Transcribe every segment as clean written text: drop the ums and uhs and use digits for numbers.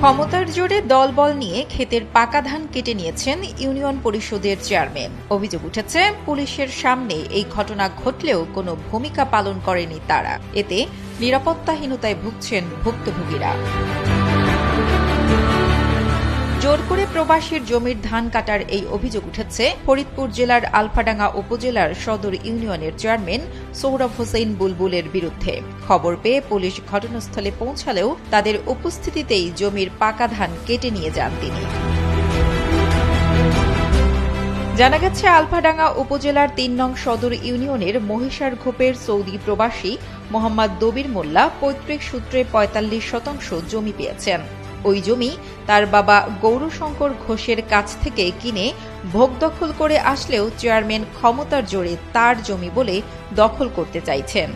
ক্ষমতার জোরে দলবল নিয়ে ক্ষেতের পাকা ধান কেটে নিয়েছেন ইউনিয়ন পরিষদের চেয়ারম্যান। অভিযোগ উঠেছে, পুলিশের সামনে এই ঘটনা ঘটলেও কোনো ভূমিকা পালন করেনি তারা। এতে নিরাপত্তাহীনতায় ভুগছেন ভুক্তভোগীরা। জোর করে প্রবাসীর জমির ধান কাটার এই অভিযোগ উঠেছে ফরিদপুর জেলার আলফাডাঙ্গা উপজেলার সদর ইউনিয়নের চেয়ারম্যান সৌরভ হোসেন বুলবুলের বিরুদ্ধে। খবর পেয়ে পুলিশ ঘটনাস্থলে পৌঁছালেও তাদের উপস্থিতিতেই জমির পাকা ধান কেটে নিয়ে যান তিনি। জানা গেছে, আলফাডাঙ্গা উপজেলার ৩ নং সদর ইউনিয়নের মহিষার ঘোপের সৌদি প্রবাসী মোহাম্মদ দবির মোল্লা পৈতৃক সূত্রে ৪৫% জমি পেয়েছেন। ওই জমি তার বাবা গৌরশঙ্কর ঘোষের কাছ থেকে কিনে ভোগ দখল করে আসলেও চেয়ারম্যান ক্ষমতার জোরে তার জমি বলে দখল করতে চাইছেন।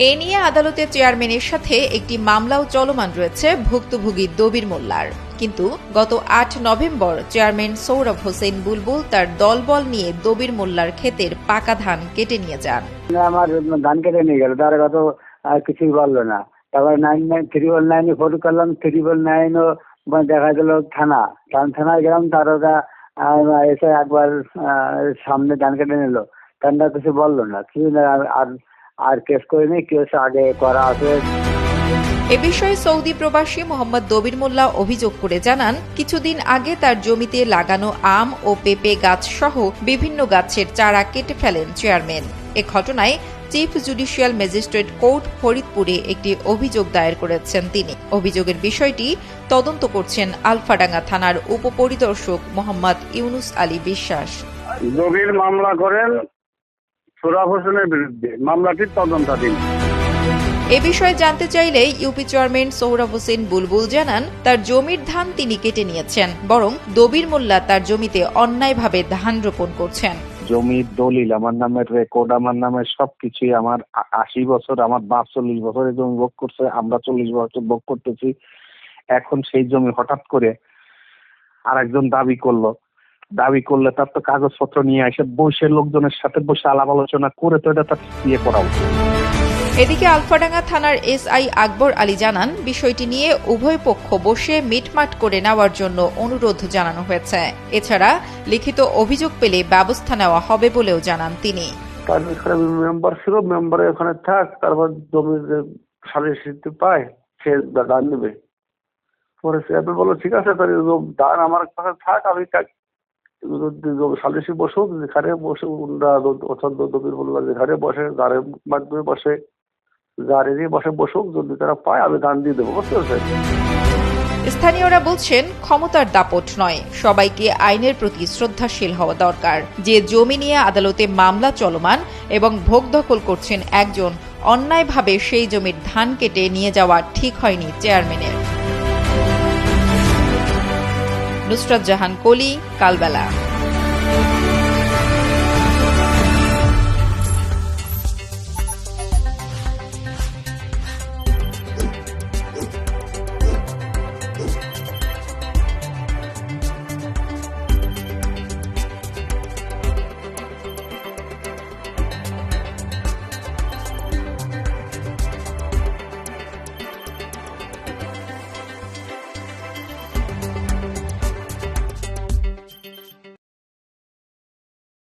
এ নিয়ে আদালতে চেয়ারম্যানের সাথে একটি মামলাও চলমান রয়েছে ভুক্তভোগী দবির মোল্লার। কিন্তু গত ৮ নভেম্বর চেয়ারম্যান সৌরভ হোসেন বুলবুল তার দলবল নিয়ে দবির মোল্লার ক্ষেতের পাকা ধান কেটে নিয়ে যান। আমার ধান কেটে নিয়ে গেল, তার কত কিছুই বললো না। তারপর 999 ফোন করলাম, 999 দেখা গেল থানায় গেলাম, তার ওরা এসে একবার সামনে ধান কেটে নিল, তারা কিছু বললো না, কিছু আর কেস করিনি, কেস আগে করা আছে। এ বিষয়ে সৌদি প্রবাসী মোহাম্মদ দবির মোল্লা অভিযোগ করে জানান, কিছুদিন আগে তার জমিতে লাগানো আম ও পেঁপে গাছ সহ বিভিন্ন গাছের চারা কেটে ফেলেন চেয়ারম্যান। এ ঘটনায় চিফ জুডিশিয়াল ম্যাজিস্ট্রেট কোর্ট ফরিদপুরে একটি অভিযোগ দায়ের করেছেন তিনি। অভিযোগের বিষয়টি তদন্ত করছেন আলফাডাঙ্গা থানার উপপরিদর্শক মোহাম্মদ ইউনুস আলী বিশ্বাস। দবির মামলা করেন সৌরভ হোসেনের বিরুদ্ধে, মামলাটি তদন্তাধীন। এ বিষয়ে জানতে চাইলে ইউপি চেয়ারম্যান সৌরভ হোসেন বুলবুল জানান, তার জমির ধান তিনি কেটে নিয়েছেন, বরং দবির মোল্লা তার জমিতে অন্যায়ভাবে ধান রোপণ করছেন। জমির দলিল আমার নামের, রেকর্ড আমার নামের, সবকিছুই আমার। ৮০ বছর আমার বাপ ৪০ বছরের জমি ভোগ করছে, আমরা ৪০ বছর ভোগ করতেছি। এখন সেই জমি হঠাৎ করে আরেকজন দাবি করলে তার তো কাগজপত্র নিয়ে এসে বসে লোকজনের সাথে বসে আলাপ আলোচনা করে তো এটা তার দিয়ে করা উচিত। এদিকে আলফাডাঙ্গা থানার এসআই আকবর আলী জানান, বিষয়টি নিয়ে উভয় পক্ষ বসে মিটমাট করে নেওয়ার জন্য অনুরোধ জানানো হয়েছে। এছাড়া লিখিত অভিযোগ পেলে ব্যবস্থা নেওয়া হবে বলেও জানান তিনি। মেম্বার ছিল, মেম্বারে ওখানে থাক, তারপর জমির সালিসি পায় সে দান নেবে। পরে সে বললো ঠিক আছে, দান আমার কাছে থাক, আমি সালিসি বসুক, যেখানে বসে দবির মোল্লা যেখানে বসে, গাড়ির মাধ্যমে বসে, গাড়ি নিয়ে বসুক, যদি তারা পায় আমি দান দিয়ে দেবো, বুঝতে পারছেন। স্থানীয়রা বলছেন, ক্ষমতার দাপট নয়, সবাইকে আইনের প্রতি শ্রদ্ধাশীল হওয়া দরকার। যে জমি নিয়ে আদালতে মামলা চলমান এবং ভোগ দখল করছেন একজন, অন্যায়ভাবে সেই জমির ধান কেটে নিয়ে যাওয়া ঠিক হয়নি চেয়ারম্যানের। নুসরাত জাহান কলি, কালবেলা।